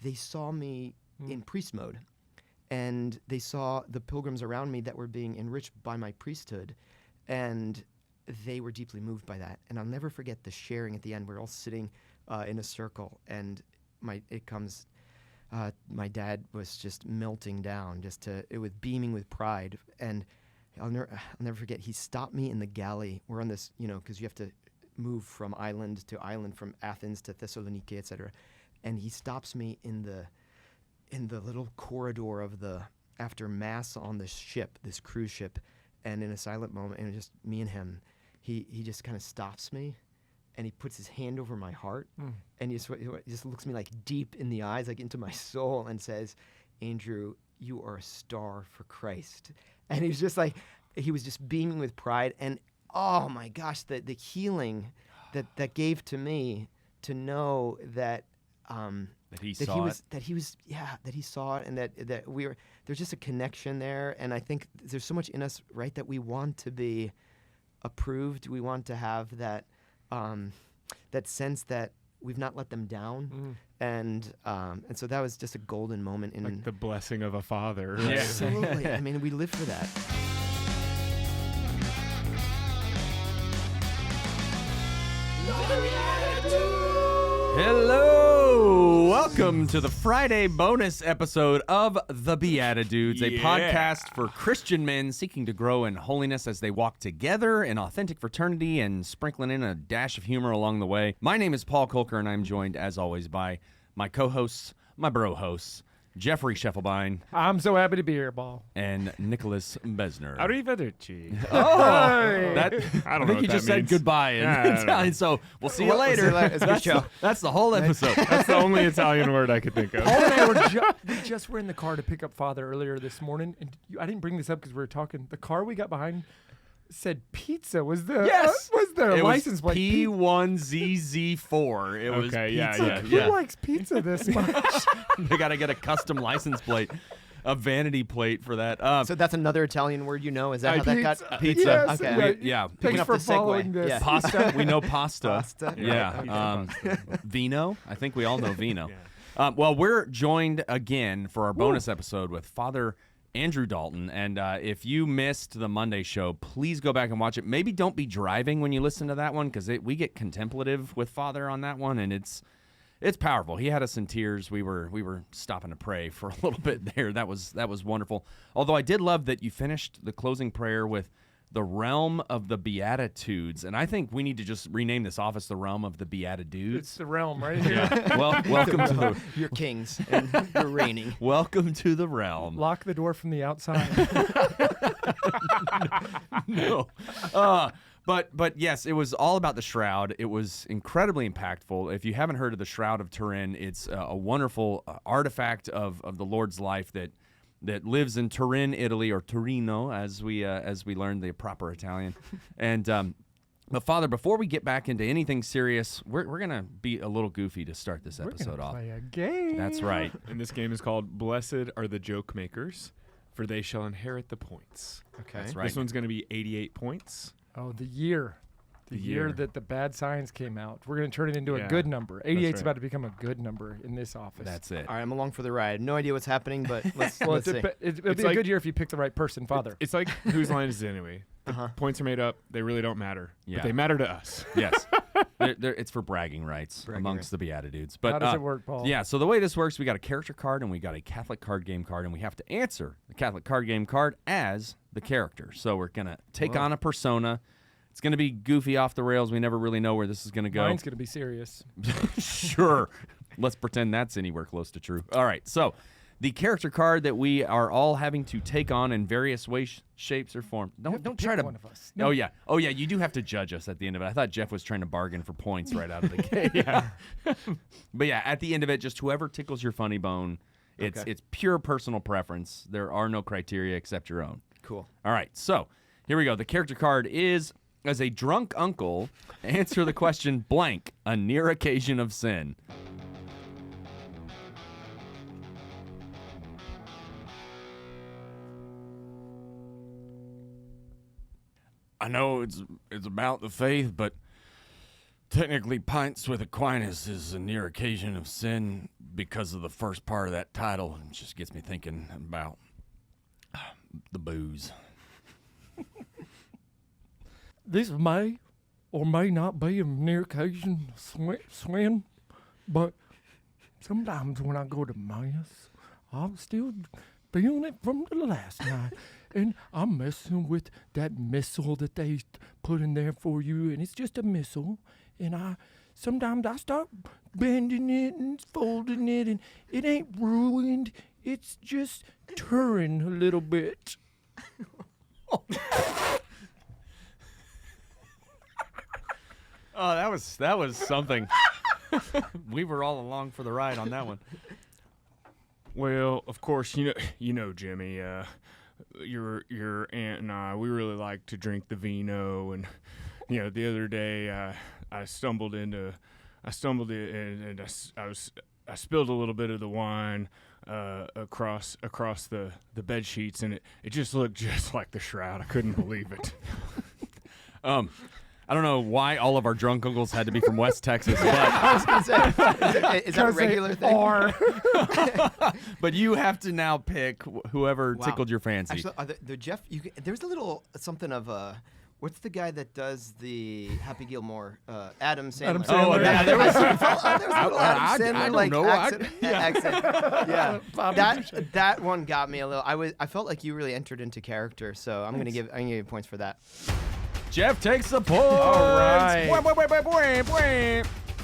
they saw me in priest mode, and they saw the pilgrims around me that were being enriched by my priesthood, and they were deeply moved by that. And I'll never forget the sharing at the end. We're all sitting in a circle, and my dad was just melting down, it was beaming with pride. And I'll never forget, he stopped me in the galley. We're on this, because you have to move from island to island, from Athens to Thessaloniki, etc. And he stops me in the little corridor of after mass on this ship, this cruise ship, and in a silent moment, and just me and him, he just kind of stops me, and he puts his hand over my heart, and he just looks me like deep in the eyes, like into my soul, and says, "Andrew, you are a star for Christ." And he was just like, he was just beaming with pride, and oh my gosh, the healing that gave to me to know that he saw it, and that there's just a connection there. And I think there's so much in us, right, that we want to be approved. We want to have that that sense that we've not let them down. And so that was just a golden moment in like the blessing of a father. Right? Yeah. Absolutely. I mean, we live for that. Hello! Welcome to the Friday bonus episode of The BeatiDudes, a podcast for Christian men seeking to grow in holiness as they walk together in authentic fraternity and sprinkling in a dash of humor along the way. My name is Paul Kolker, and I'm joined, as always, by my co-hosts, my bro-hosts, Jeffrey Scheffelbein. I'm so happy to be here, Paul. And Nicholas Besner. Arrivederci. I think you just said goodbye in Italian, so we'll see you later. That's the whole episode. That's the only Italian word I could think of. Paul and I we just were in the car to pick up Father earlier this morning, and I didn't bring this up because we were talking. The car we got behind said pizza. Was the license plate? P1ZZ4. It was pizza. Who likes pizza this much? They got to get a custom license plate, a vanity plate for that. So that's another Italian word, is that how that got pizza? Yes, okay. Thanks for following this. Yeah. Pasta. We know pasta. Pasta. Yeah. Vino. I think we all know vino. Well, we're joined again for our bonus episode with Father Andrew Dalton, and if you missed the Monday show, please go back and watch it. Maybe don't be driving when you listen to that one, because we get contemplative with Father on that one, and it's powerful. He had us in tears. We were stopping to pray for a little bit there. That was wonderful. Although I did love that you finished the closing prayer with the realm of the BeatiDudes, and I think we need to just rename this office the realm of the BeatiDudes. It's the realm right here. Yeah. Well, welcome to you're kings and you're reigning. Welcome to the realm. Lock the door from the outside. No. But yes, it was all about the Shroud. It was incredibly impactful. If you haven't heard of the Shroud of Turin, it's a wonderful artifact of the Lord's life that lives in Turin, Italy, or Torino, as we learned the proper Italian. And but Father, before we get back into anything serious, we're gonna be a little goofy to start this episode off. Play a game. That's right. And this game is called "Blessed Are the Joke Makers, for they shall inherit the points." Okay, that's right. This one's gonna be 88 points. Oh, the year that the bad science came out. We're going to turn it into a good number. 88 is about to become a good number in this office. That's it. All right, I'm along for the ride. No idea what's happening, but let's see. It'll be a good year if you pick the right person, Father. It's like, whose line is it anyway? The points are made up. They really don't matter. Yeah. But they matter to us. Yes. It's for bragging rights amongst the BeatiDudes. But how does it work, Paul? Yeah, so the way this works, we got a character card and we got a Catholic card game card, and we have to answer the Catholic card game card as the character. So we're going to take on a persona. It's going to be goofy, off the rails. We never really know where this is going to go. Mine's going to be serious. Sure. Let's pretend that's anywhere close to true. All right. So the character card that we are all having to take on in various ways, shapes, or forms. Don't try to. One of us. No. Oh yeah. You do have to judge us at the end of it. I thought Jeff was trying to bargain for points right out of the gate. Yeah. But yeah, at the end of it, just whoever tickles your funny bone. It's pure personal preference. There are no criteria except your own. Cool. All right. So here we go. The character card is: as a drunk uncle, answer the question blank, a near occasion of sin. I know it's about the faith, but technically pints with Aquinas is a near occasion of sin because of the first part of that title. It just gets me thinking about the booze. This may or may not be a near occasion swim, but sometimes when I go to Mass, I'm still feeling it from the last night. And I'm messing with that missile that they put in there for you, and it's just a missile. And sometimes I start bending it and folding it, and it ain't ruined. It's just turning a little bit. Oh, that was something. We were all along for the ride on that one. Well, of course, you know, Jimmy. Your aunt and I, we really like to drink the vino, and the other day I spilled a little bit of the wine across the bed sheets, and it just looked just like the Shroud. I couldn't believe it. I don't know why all of our drunk uncles had to be from West Texas, but I was going to say, is that a regular thing? but you have to now pick whoever tickled your fancy. Actually, the Jeff, there's a little something of a. What's the guy that does the Happy Gilmore? Adam Sandler. Adam Sandler. Oh, yeah, there was a little Adam Sandler I like don't know. accent. Yeah, that one got me a little. I felt like you really entered into character, so I'm gonna give you points for that. Jeff takes the points. All right.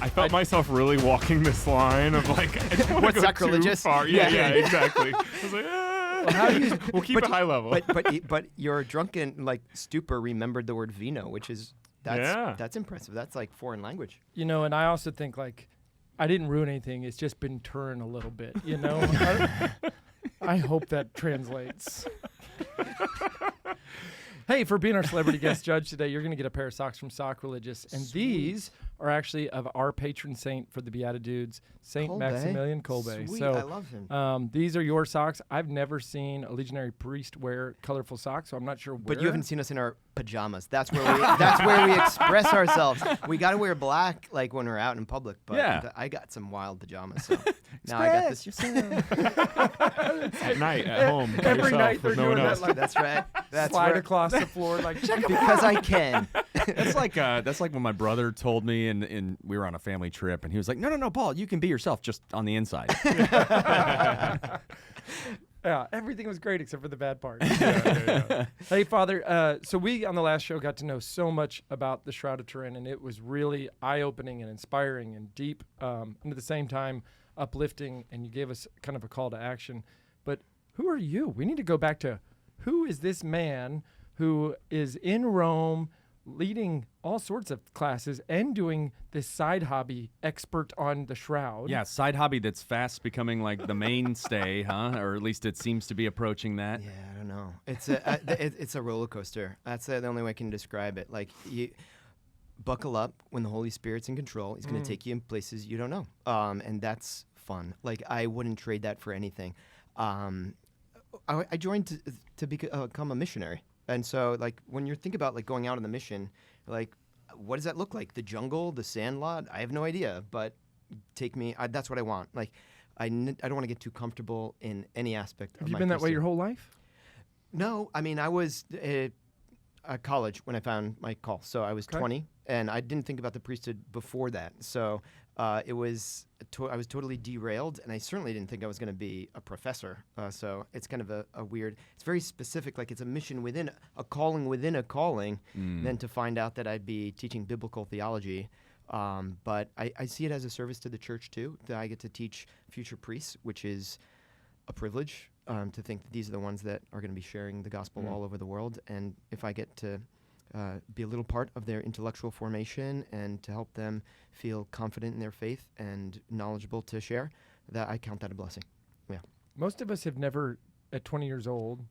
I felt myself really walking this line of like, I don't wanna What's go sacrilegious? Too far. Yeah, exactly. I was like, we'll keep it high level. But your drunken stupor remembered the word vino, which is that's impressive. That's like foreign language. And I also think I didn't ruin anything. It's just been turned a little bit. I hope that translates. Hey, for being our celebrity guest judge today, you're going to get a pair of socks from Sockreligious. And these are actually of our patron saint for the BeatiDudes, Saint Maximilian Kolbe. Sweet, So, I love him. These are your socks. I've never seen a legionary priest wear colorful socks, so I'm not sure where. But you haven't seen us in our pajamas. That's where we express ourselves. We got to wear black when we're out in public. But I got some wild pajamas. So now I got this yourself. At night, at home, by Every yourself, night they're with no one doing else. that. That's right. That's slide where, across the floor check 'em because I can. That's like when my brother told me, and we were on a family trip, and he was like, "No, Paul, you can be yourself, just on the inside." Yeah, everything was great except for the bad part. Yeah. Hey, Father, so we on the last show got to know so much about the Shroud of Turin, and it was really eye-opening and inspiring and deep, and at the same time uplifting, and you gave us kind of a call to action. But who are you? We need to go back to who is this man who is in Rome leading all sorts of classes and doing this side hobby, expert on the Shroud. Yeah, side hobby that's fast becoming the mainstay, huh? Or at least it seems to be approaching that. Yeah, I don't know. It's a roller coaster. That's the only way I can describe it. You buckle up when the Holy Spirit's in control. He's going to take you in places you don't know, and that's fun. I wouldn't trade that for anything. I joined to become a missionary. And so, when you think about, going out on the mission, what does that look like? The jungle, the sandlot? I have no idea, but take me. That's what I want. I don't want to get too comfortable in any aspect of my Have you been that way your whole life? No. I mean, I was at college when I found my call. So I was 20, and I didn't think about the priesthood before that. So I was totally derailed, and I certainly didn't think I was going to be a professor. So it's kind of a weird. It's very specific, it's a mission within a calling within a calling. Than to find out that I'd be teaching biblical theology. But I see it as a service to the church too. That I get to teach future priests, which is a privilege. To think that these are the ones that are going to be sharing the gospel all over the world, and if I get to be a little part of their intellectual formation and to help them feel confident in their faith and knowledgeable to share, that I count that a blessing. Yeah. Most of us have never, at 20 years old,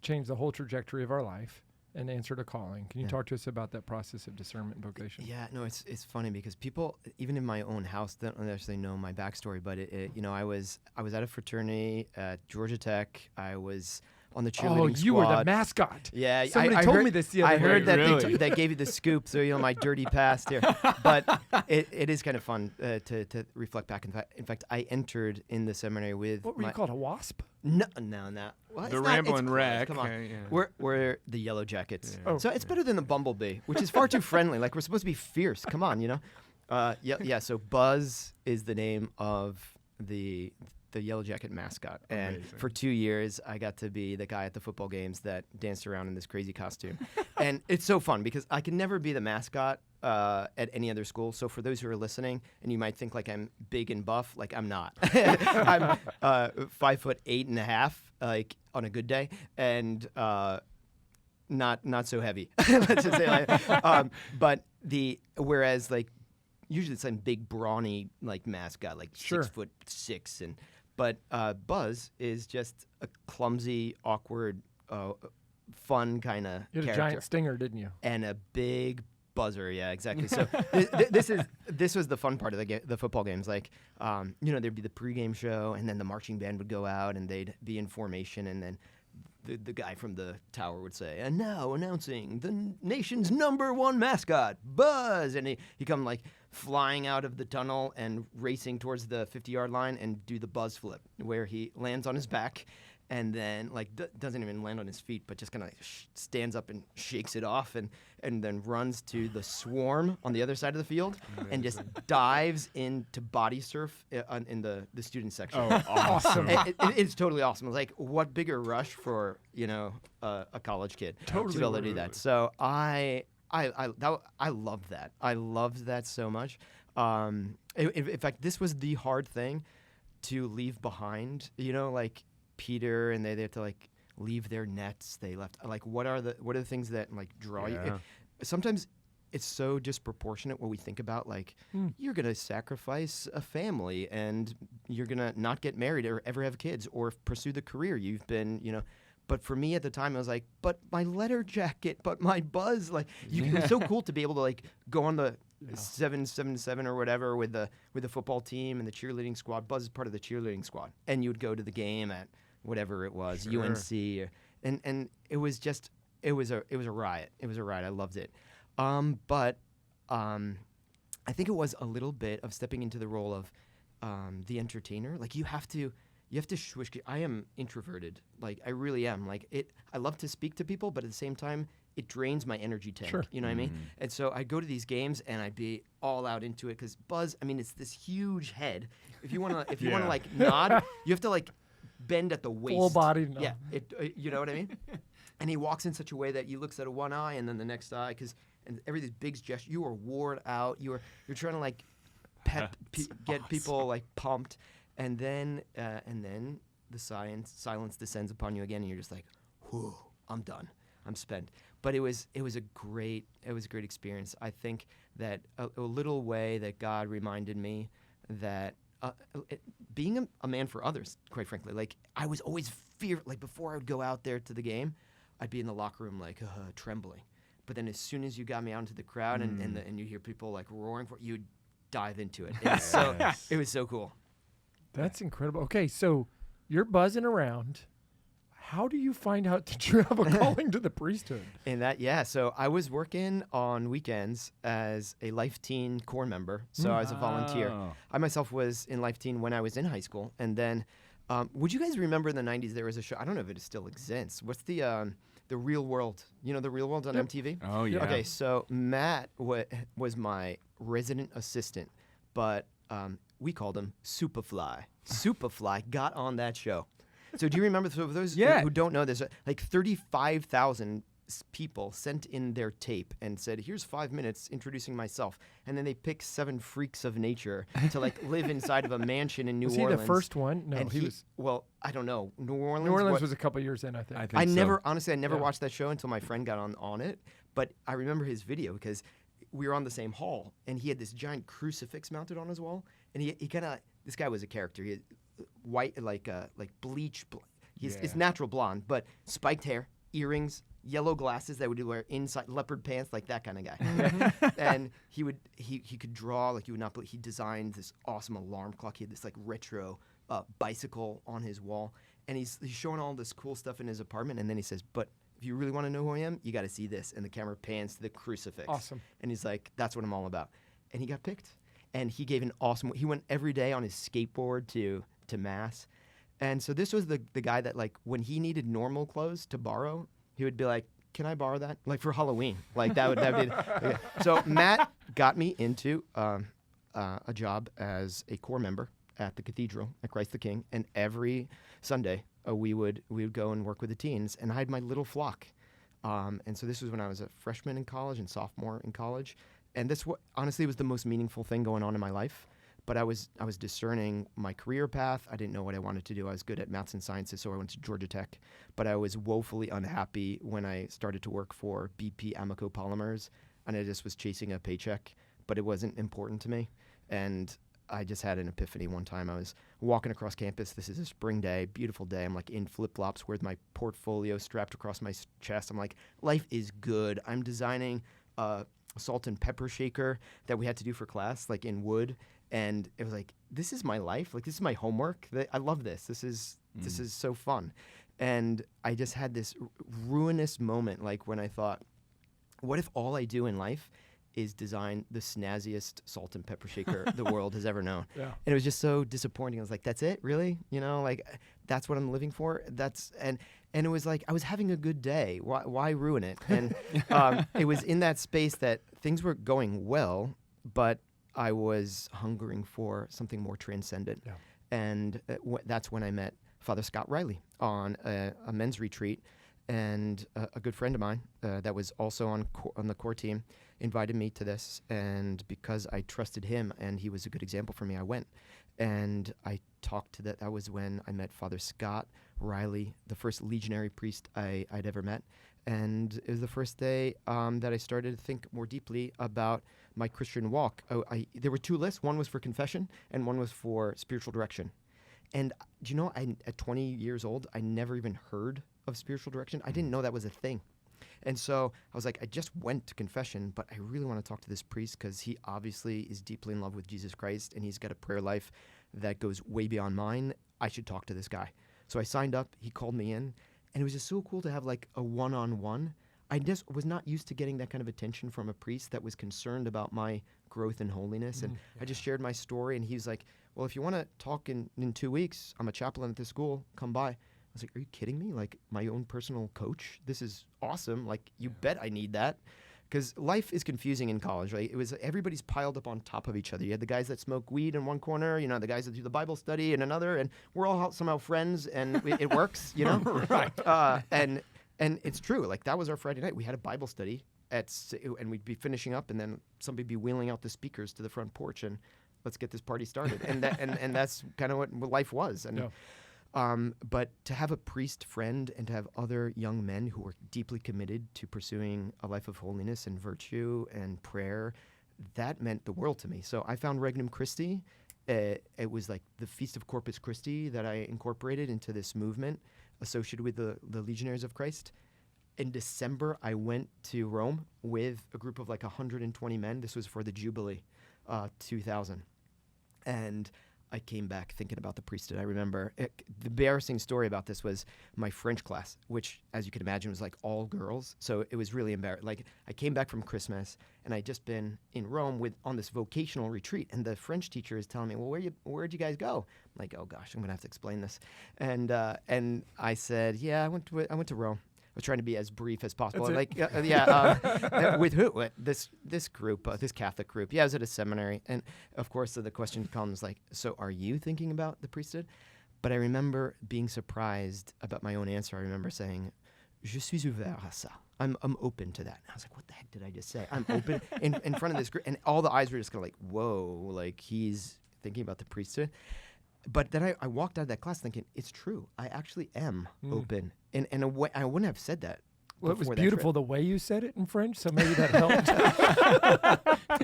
changed the whole trajectory of our life and answered a calling. Can you talk to us about that process of discernment and vocation? Yeah, no, it's funny because people, even in my own house, don't necessarily know my backstory. But I was at a fraternity at Georgia Tech. I was on the cheerleading squad. You were the mascot. Yeah, Somebody I told heard, me this the other I heard that Really? they gave you the scoop, so my dirty past here. But it is kind of fun to reflect back. In fact, I entered in the seminary with What were you called, a wasp? No. Well, The it's Ramblin' close. Wreck. Come on, Yeah. we're the Yellow Jackets. Yeah. Oh. So it's better than the Bumblebee, which is far too friendly. Like we're supposed to be fierce. Come on, Yeah. So Buzz is the name of the Yellow Jacket mascot, and Amazing. for 2 years I got to be the guy at the football games that danced around in this crazy costume. And it's so fun because I can never be the mascot at any other school. So for those who are listening, and you might think like I'm big and buff, like I'm not. I'm 5'8.5", like on a good day, and not so heavy. Let's just say like, but whereas like usually it's some big brawny like mascot, like Sure. 6'6", but Buzz is just a clumsy, awkward, fun kind of You had character. a giant stinger, didn't you? And a big buzzer, yeah, exactly. So this was the fun part of the football games. Like, there'd be the pregame show, and then the marching band would go out, and they'd be in formation, and then the guy from the tower would say, "And now announcing the nation's #1 mascot, Buzz," and he come like flying out of the tunnel and racing towards the 50-yard line and do the Buzz flip, where he lands on his back. And then, like, doesn't even land on his feet, but just kind of like stands up and shakes it off, and then runs to the swarm on the other side of the field, and just dives into body surf in the student section. Oh, awesome. It's totally awesome. It's like, what bigger rush for a college kid to be able to do that? So I loved that. I loved that so much. In fact, this was the hard thing to leave behind. Like Peter, and they have to like leave their nets. They left like what are the things that like draw you? Sometimes it's so disproportionate what we think about. Like you're gonna sacrifice a family, and you're gonna not get married or ever have kids or pursue the career you've been. But for me at the time, I was like, but my letter jacket, but my Buzz, like it was so cool to be able to like go on the 777 or whatever with the football team and the cheerleading squad. Buzz is part of the cheerleading squad, and you would go to the game at whatever it was, Sure. UNC, and it was a riot. It was a riot. I loved it. But I think it was a little bit of stepping into the role of the entertainer. Like you have to swish. I am introverted. Like I really am. Like I love to speak to people, but at the same time, it drains my energy tank. Sure. You know what I mean? And so I'd go to these games and I'd be all out into it because Buzz, I mean, it's this huge head. If you want to Yeah. like nod, you have to like bend at the waist. Full body. No. Yeah. You know what I mean? And he walks in such a way that you looks at one eye and then the next eye and every these big gesture. You are worn out. You're trying to like get people like pumped, and then the silence descends upon you again, and you're just like, whew, I'm done. I'm spent. But it was a great experience. I think that a little way that God reminded me that being a man for others, quite frankly, like I was always like before I would go out there to the game, I'd be in the locker room like trembling. But then as soon as you got me out into the crowd and you hear people like roaring for it, you'd dive into it. It was so cool. That's incredible. Okay, so you're buzzing around. How do you find out that you have a calling to the priesthood? So I was working on weekends as a Life Teen Corps member. So I was a volunteer. I myself was in Life Teen when I was in high school. And then, would you guys remember in the 90s there was a show? I don't know if it still exists. What's the Real World? You know, The Real World on MTV? Oh, yeah. Okay, so Matt was my resident assistant, but we called him Superfly. Superfly got on that show. So do you remember, so for those who don't know this, like 35,000 people sent in their tape and said, here's 5 minutes introducing myself. And then they picked 7 freaks of nature to like live inside of a mansion in New Orleans. Was he the first one? No, and he was. Well, I don't know. New Orleans. New Orleans was a couple years in, I think. I think I never watched that show until my friend got on it. But I remember his video because we were on the same hall and he had this giant crucifix mounted on his wall. And he kind of, this guy was a character. He had white, like bleach. It's natural blonde, but spiked hair, earrings, yellow glasses that would wear inside leopard pants, like that kind of guy. And he could draw like you would not believe. He designed this awesome alarm clock. He had this like retro bicycle on his wall, and he's showing all this cool stuff in his apartment, and then he says, but if you really want to know who I am, you got to see this. And the camera pans to the crucifix. Awesome. And he's like, that's what I'm all about. And he got picked. And he gave an awesome, he went every day on his skateboard to mass. And so this was the guy that, like, when he needed normal clothes to borrow, he would be like, can I borrow that? Like for Halloween. Like that would be. Okay. So Matt got me into a job as a core member at the cathedral at Christ the King. And every Sunday, we would go and work with the teens, and I had my little flock. And so this was when I was a freshman in college and sophomore in college. And this honestly was the most meaningful thing going on in my life. But I was discerning my career path. I didn't know what I wanted to do. I was good at maths and sciences, so I went to Georgia Tech. But I was woefully unhappy when I started to work for BP Amoco Polymers, and I just was chasing a paycheck, but it wasn't important to me. And I just had an epiphany one time. I was walking across campus. This is a spring day, beautiful day. I'm like in flip-flops with my portfolio strapped across my chest. I'm like, life is good. I'm designing a salt and pepper shaker that we had to do for class, like in wood. And it was like, this is my life. Like, this is my homework. I love this. This is so fun. And I just had this ruinous moment, like when I thought, what if all I do in life is design the snazziest salt and pepper shaker the world has ever known? Yeah. And it was just so disappointing. I was like, that's it? Really? You know, like, that's what I'm living for? And it was like, I was having a good day. Why ruin it? And it was in that space that things were going well, but I was hungering for something more transcendent. Yeah. And that's when I met Father Scott Riley on a men's retreat. And a good friend of mine that was also on the core team invited me to this. And because I trusted him and he was a good example for me, I went. And I talked to that was when I met Father Scott Riley, the first legionary priest I'd ever met. And it was the first day that I started to think more deeply about my Christian walk. There were two lists. One was for confession and one was for spiritual direction. And do you know, at 20 years old, I never even heard of spiritual direction. I didn't know that was a thing. And so I was like, I just went to confession, but I really want to talk to this priest because he obviously is deeply in love with Jesus Christ and he's got a prayer life that goes way beyond mine. I should talk to this guy. So I signed up. He called me in. And it was just so cool to have like a one-on-one. I just was not used to getting that kind of attention from a priest that was concerned about my growth in holiness. And I just shared my story, and he was like, well, if you want to talk in 2 weeks, I'm a chaplain at this school, come by. I was like, are you kidding me? Like, my own personal coach? This is awesome. Like, you bet I need that. Because life is confusing in college, right? It was everybody's piled up on top of each other. You had the guys that smoke weed in one corner, you know, the guys that do the Bible study in another, and we're all somehow friends, and it works, you know? Right. And it's true. Like, that was our Friday night. We had a Bible study, and we'd be finishing up, and then somebody'd be wheeling out the speakers to the front porch, and let's get this party started. And that's kind of what life was. And but to have a priest friend and to have other young men who were deeply committed to pursuing a life of holiness and virtue and prayer, that meant the world to me. So I found Regnum Christi. It was like the Feast of Corpus Christi that I incorporated into this movement associated with the Legionaries of Christ. In December, I went to Rome with a group of like 120 men. This was for the Jubilee, 2000. And I came back thinking about the priesthood. I remember the embarrassing story about this was my French class, which, as you can imagine, was like all girls. So it was really embarrassing. Like, I came back from Christmas, and I'd just been in Rome on this vocational retreat, and the French teacher is telling me, "Well, where'd you guys go?" I'm like, "Oh gosh, I'm gonna have to explain this." And I said, "Yeah, I went to Rome." I was trying to be as brief as possible. With who? This group, this Catholic group. Yeah, I was at a seminary. And of course, the question comes like, so are you thinking about the priesthood? But I remember being surprised about my own answer. I remember saying, je suis ouvert à ça. I'm open to that. And I was like, what the heck did I just say? I'm open in front of this group. And all the eyes were just kind of like, whoa, like he's thinking about the priesthood. But then I walked out of that class thinking, it's true. I actually am open. In a way, I wouldn't have said that. Well, it was beautiful the way you said it in French, so maybe that helped.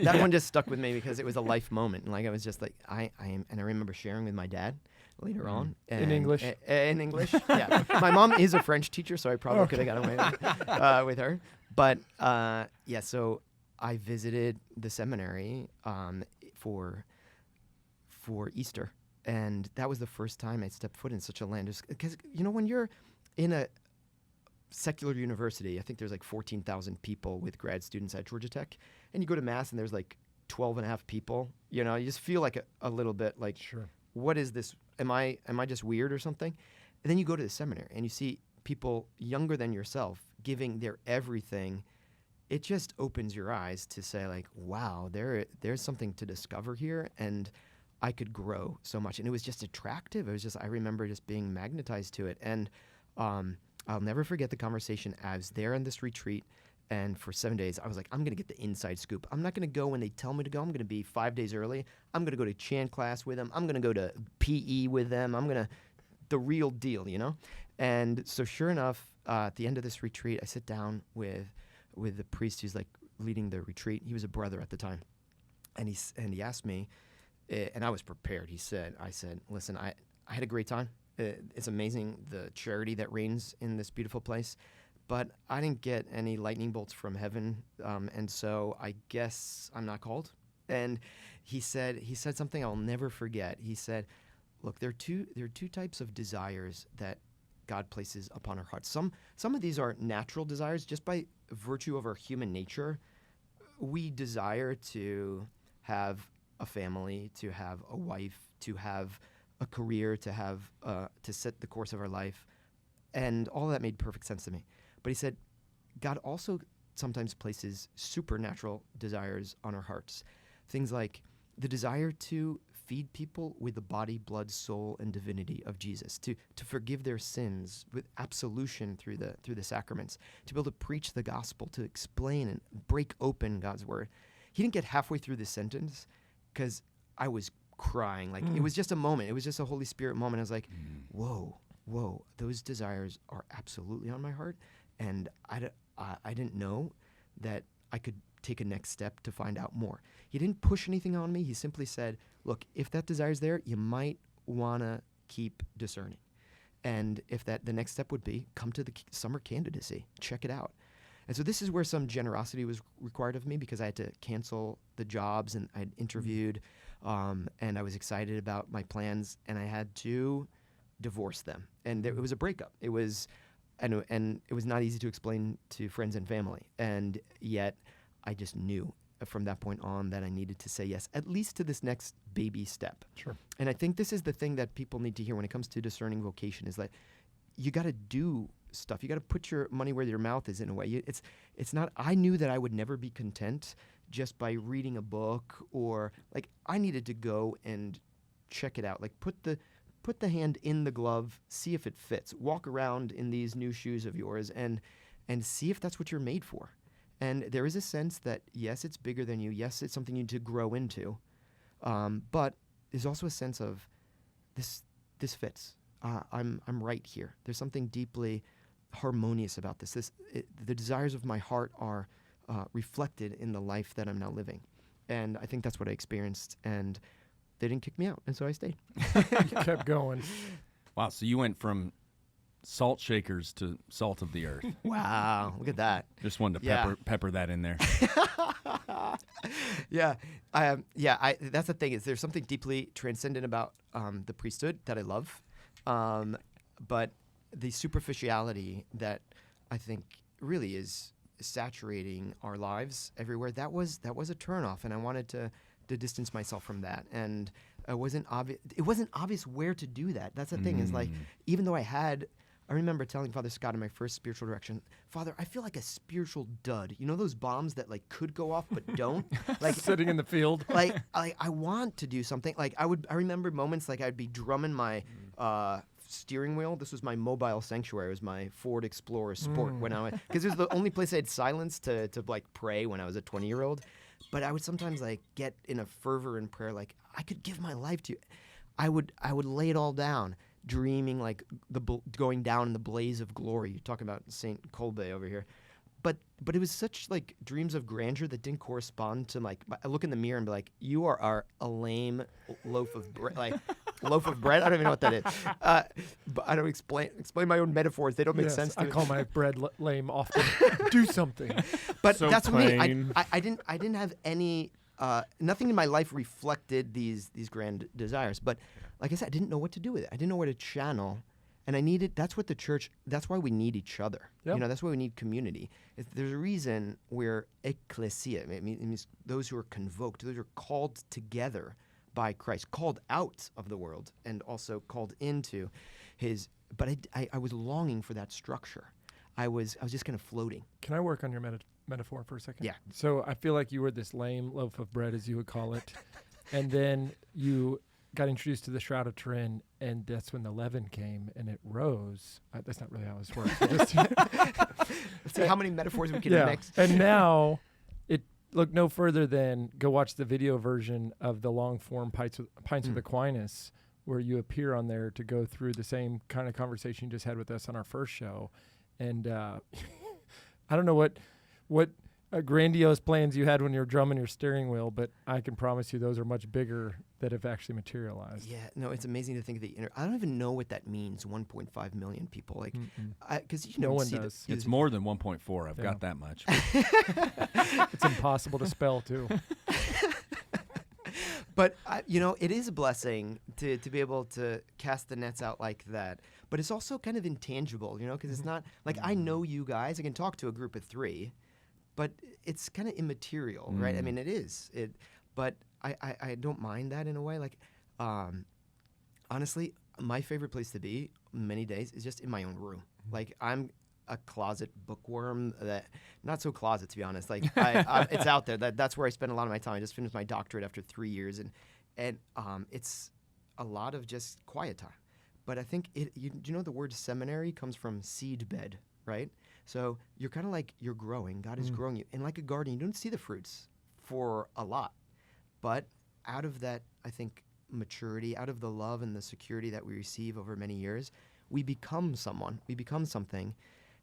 That one just stuck with me because it was a life moment. And like I was just like, I am. And I remember sharing with my dad later on. In English? In English, yeah. My mom is a French teacher, so I probably could have got away with her. But so I visited the seminary for Easter. And that was the first time I stepped foot in such a land. Because, when you're in a secular university, I think there's like 14,000 people with grad students at Georgia Tech, and you go to Mass and there's like 12 and a half people, you just feel like a little bit like, Sure. What is this? Am I just weird or something? And then you go to the seminary and you see people younger than yourself giving their everything. It just opens your eyes to say like, wow, there's something to discover here, and I could grow so much. And it was just attractive. I remember just being magnetized to it. And I'll never forget the conversation. I was there on this retreat, and for 7 days, I was like, I'm going to get the inside scoop. I'm not going to go when they tell me to go. I'm going to be 5 days early. I'm going to go to chant class with them. I'm going to go to PE with them. The real deal, And so sure enough, at the end of this retreat, I sit down with the priest who's like leading the retreat. He was a brother at the time. And he asked me, and I was prepared. I said, listen, I had a great time. It's amazing the charity that reigns in this beautiful place, but I didn't get any lightning bolts from heaven, and so I guess I'm not called. And he said something I'll never forget. He said, look, there are two types of desires that God places upon our hearts. Some of these are natural desires, just by virtue of our human nature. We desire to have a family, to have a wife, to have a career, to set the course of our life. And all of that made perfect sense to me. But he said, God also sometimes places supernatural desires on our hearts. Things like the desire to feed people with the body, blood, soul, and divinity of Jesus, to forgive their sins with absolution through the sacraments, to be able to preach the gospel, to explain and break open God's word. He didn't get halfway through this sentence because I was crying. Like, it was just a moment. It was just a Holy Spirit moment. I was like, whoa, those desires are absolutely on my heart. And I didn't know that I could take a next step to find out more. He didn't push anything on me. He simply said, look, if that desire's there, you might want to keep discerning. And if the next step would be, come to the summer candidacy, check it out. And so this is where some generosity was required of me, because I had to cancel the jobs, and I'd interviewed, and I was excited about my plans, and I had to divorce them. And it was a breakup. It was, and it was not easy to explain to friends and family. And yet I just knew from that point on that I needed to say yes, at least to this next baby step. Sure. And I think this is the thing that people need to hear when it comes to discerning vocation, is that you got to do stuff. You got to put your money where your mouth is, in a way. It's not, I knew that I would never be content just by reading a book, or like, I needed to go and check it out. Like, put the hand in the glove, see if it fits. Walk around in these new shoes of yours and see if that's what you're made for. And there is a sense that, yes, it's bigger than you. Yes, it's something you need to grow into. But there's also a sense of this fits. I'm right here. There's something deeply harmonious about this. The desires of my heart are reflected in the life that I'm now living. And I think that's what I experienced. And they didn't kick me out, and so I stayed. You kept going. Wow, so you went from salt shakers to salt of the earth. Wow, look at that. Just wanted to pepper that in there. That's the thing, is there's something deeply transcendent about the priesthood that I love, but the superficiality that I think really is saturating our lives everywhere, that was a turnoff, and I wanted to distance myself from that. And it wasn't obvious where to do that. That's the thing, is like, even though I remember telling Father Scott in my first spiritual direction, Father, I feel like a spiritual dud. You know those bombs that like could go off but don't? Like sitting in the field. Like I want to do something. Like I remember moments like I'd be drumming my steering wheel. This was my mobile sanctuary. It was my Ford Explorer Sport when I went, because it was the only place I had silence to like pray when I was a 20-year-old. But I would sometimes like get in a fervor in prayer, like I could give my life to you. I would lay it all down, dreaming like going down in the blaze of glory. You're talking about Saint Colbe over here. But it was such like dreams of grandeur that didn't correspond to like, I look in the mirror and be like, you are a lame loaf of bread. Like loaf of bread? I don't even know what that is. But I don't explain my own metaphors. They don't make sense to me. I call my bread lame often. Do something. But so that's plain. what I mean. I didn't have any, nothing in my life reflected these grand desires. But like I said, I didn't know what to do with it. I didn't know where to channel. And that's what the church, that's why we need each other. Yep. That's why we need community. There's a reason we're ecclesia. It means those who are convoked, those who are called together by Christ, called out of the world and also called into his, but I was longing for that structure. I was just kind of floating. Can I work on your metaphor for a second? Yeah. So I feel like you were this lame loaf of bread, as you would call it, and then you got introduced to the Shroud of Turin, and that's when the leaven came and it rose. That's not really how this works. Let's see how many metaphors we can mix. And now, look no further than go watch the video version of the long form Pints with Aquinas, where you appear on there to go through the same kind of conversation you just had with us on our first show. And I don't know what grandiose plans you had when you were drumming your steering wheel, but I can promise you those are much bigger that have actually materialized. Yeah, no, it's amazing to think of I don't even know what that means. 1.5 million people, like, because no one does. It's more than 1.4. I've got that much. It's impossible to spell too. But it is a blessing to be able to cast the nets out like that. But it's also kind of intangible, because it's not like I know you guys. I can talk to a group of 3, but it's kind of immaterial, right? I mean, it is. But I don't mind that in a way. Like, honestly, my favorite place to be many days is just in my own room. Like, I'm a closet bookworm. Not so closet, to be honest. Like, it's out there. That's where I spend a lot of my time. I just finished my doctorate after 3 years, and it's a lot of just quiet time. But I think the word seminary comes from seed bed, right? So you're kind of like you're growing. God is growing you, and like a garden, you don't see the fruits for a lot, but out of that, I think, maturity, out of the love and the security that we receive over many years, we become someone. We become something.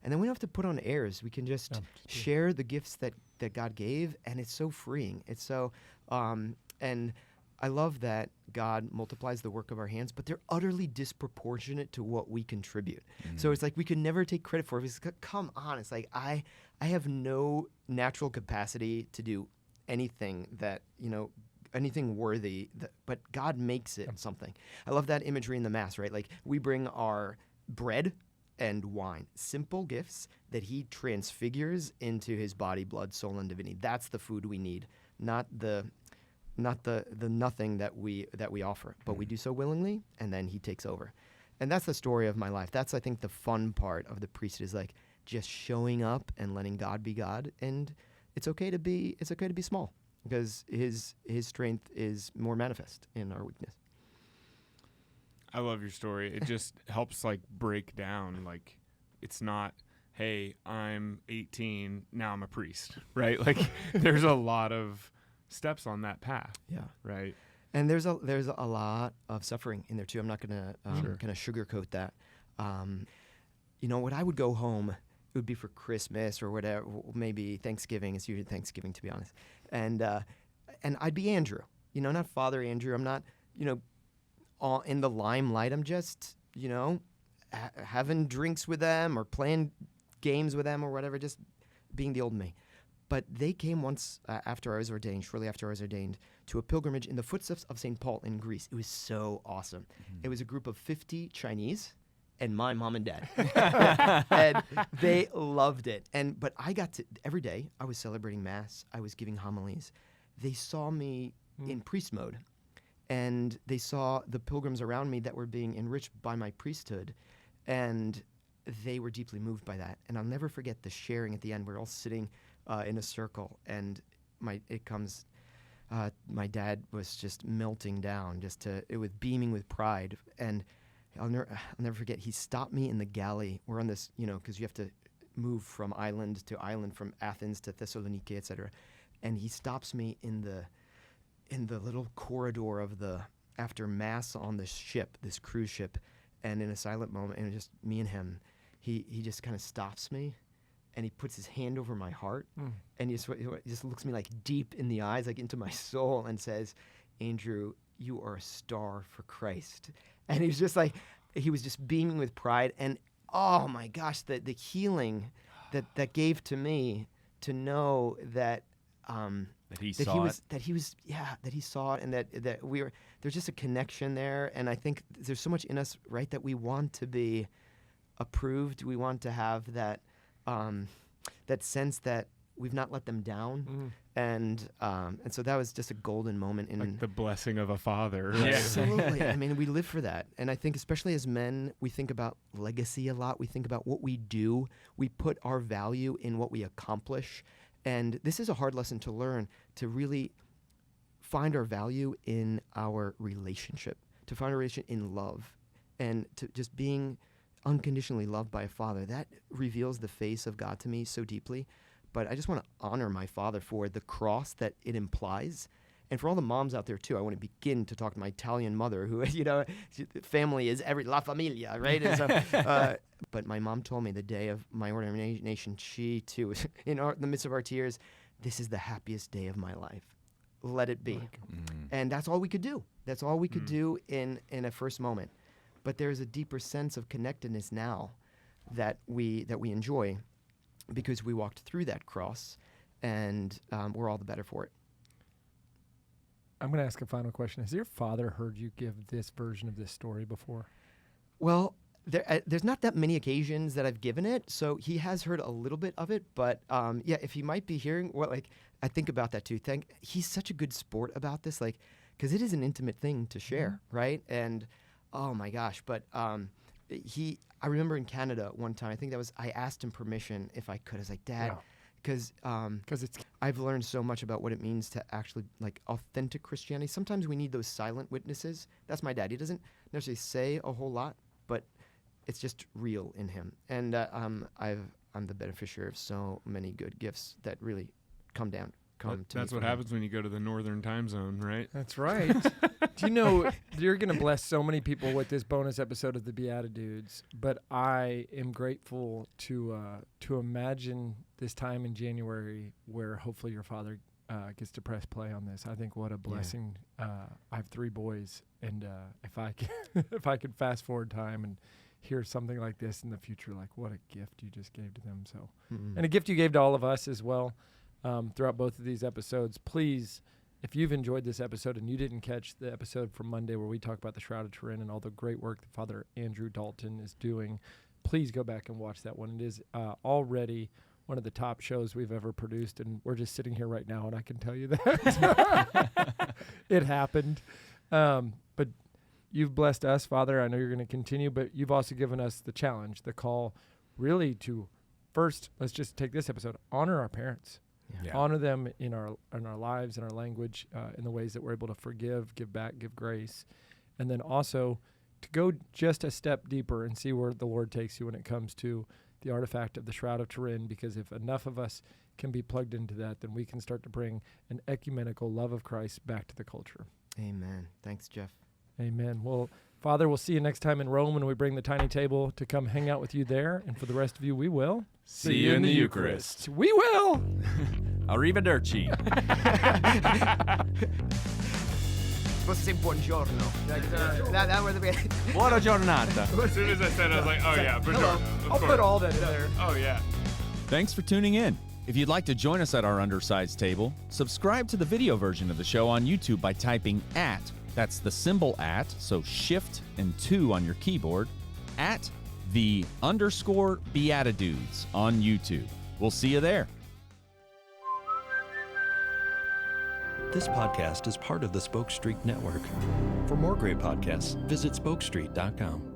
And then we don't have to put on airs. We can just share the gifts that God gave, and it's so freeing. It's so, and I love that God multiplies the work of our hands, but they're utterly disproportionate to what we contribute. So it's like we can never take credit for it. It's like, come on. It's like I have no natural capacity to do anything that, anything worthy, but God makes it something. I love that imagery in the Mass, right? Like we bring our bread and wine, simple gifts that he transfigures into his body, blood, soul, and divinity. That's the food we need, not the nothing that we offer, but we do so willingly, and then he takes over. And that's the story of my life. That's, I think, the fun part of the priesthood is like just showing up and letting God be God. And it's okay to be small, because his strength is more manifest in our weakness. I love your story. It just helps break down, it's not, hey, I'm 18, now I'm a priest, right? There's a lot of steps on that path. Yeah. Right. And there's a lot of suffering in there too. I'm not gonna kind of sugarcoat that. When I would go home, it would be for Christmas or whatever, maybe Thanksgiving. It's usually Thanksgiving, to be honest. And I'd be Andrew, not Father Andrew. I'm not, in the limelight. I'm just, having drinks with them or playing games with them or whatever, just being the old me. But they came once shortly after I was ordained, to a pilgrimage in the footsteps of St. Paul in Greece. It was so awesome. It was a group of 50 Chinese and my mom and dad. And they loved it. But I got to, every day, I was celebrating Mass. I was giving homilies. They saw me in priest mode. And they saw the pilgrims around me that were being enriched by my priesthood. And they were deeply moved by that. And I'll never forget the sharing at the end. We're all sitting in a circle, and my dad was just melting down, it was beaming with pride. And I'll never forget, he stopped me in the galley. We're on this, because you have to move from island to island, from Athens to Thessaloniki, etc. And he stops me in the little corridor of after Mass on this ship, this cruise ship, and in a silent moment, and just me and him, he just kind of stops me, and he puts his hand over my heart, and he just looks me deep in the eyes, into my soul, and says, "Andrew, you are a star for Christ." And he was just he was just beaming with pride, and oh my gosh, the healing that gave to me to know that That he that saw he was it. that he was that he saw it, and that there's just a connection there. And I think there's so much in us, right, that we want to be approved. We want to have that that sense that we've not let them down. And so that was just a golden moment in Like the blessing of a father. Right? Yeah. Absolutely. I mean, we live for that. And I think especially as men, we think about legacy a lot. We think about what we do. We put our value in what we accomplish. And this is a hard lesson to learn, to really find our value in our relationship, to find our relationship in love, and to just being unconditionally loved by a father. That reveals the face of God to me so deeply. But I just want to honor my father for the cross that it implies. And for all the moms out there, too, I want to begin to talk to my Italian mother, who, family is La Familia, right? And so, but my mom told me the day of my ordination, she, too, was in the midst of our tears, this is the happiest day of my life. Let it be. And that's all we could do. That's all we could do in a first moment. But there's a deeper sense of connectedness now that we enjoy, because we walked through that cross, and we're all the better for it. I'm going to ask a final question. Has your father heard you give this version of this story before? Well, there's not that many occasions that I've given it, so he has heard a little bit of it. But if he might be hearing, I think about that too. He's such a good sport about this, because it is an intimate thing to share, right? And oh my gosh, but I remember in Canada one time, I asked him permission if I could. I was like, Dad, because I've learned so much about what it means to actually authentic Christianity. Sometimes we need those silent witnesses. That's my dad. He doesn't necessarily say a whole lot, but it's just real in him. And I'm the beneficiary of so many good gifts that really come to That's me what from happens when you go to the northern time zone, right? That's right. Do you know you're going to bless so many people with this bonus episode of the BeatiDudes, but I am grateful to imagine this time in January where hopefully your father gets to press play on this. I think what a blessing. I have 3 boys, and if I could fast forward time and hear something like this in the future, what a gift you just gave to them. So, and a gift you gave to all of us as well. Throughout both of these episodes, please, if you've enjoyed this episode and you didn't catch the episode from Monday where we talk about the Shroud of Turin and all the great work that Father Andrew Dalton is doing, please go back and watch that one. It is already one of the top shows we've ever produced, and we're just sitting here right now, and I can tell you that. It happened. But you've blessed us, Father. I know you're going to continue, but you've also given us the challenge, the call really to, first, let's just take this episode, honor our parents. Yeah. Honor them in our lives, in our language, in the ways that we're able to forgive, give back, give grace. And then also to go just a step deeper and see where the Lord takes you when it comes to the artifact of the Shroud of Turin, because if enough of us can be plugged into that, then we can start to bring an ecumenical love of Christ back to the culture. Amen. Thanks, Jeff. Amen. Well, Father, we'll see you next time in Rome when we bring the tiny table to come hang out with you there. And for the rest of you, we will See you in the Eucharist. We will. Arrivederci. Supposed to say buongiorno. That was the Buona giornata. As soon as I said it, I was like, oh yeah, buongiorno. I'll put all that in there. Oh yeah. Thanks for tuning in. If you'd like to join us at our undersized table, subscribe to the video version of the show on YouTube by typing @ that's the symbol @, so shift and 2 on your keyboard, @the_BeatiDudes on YouTube. We'll see you there. This podcast is part of the Spoke Street Network. For more great podcasts, visit spokestreet.com.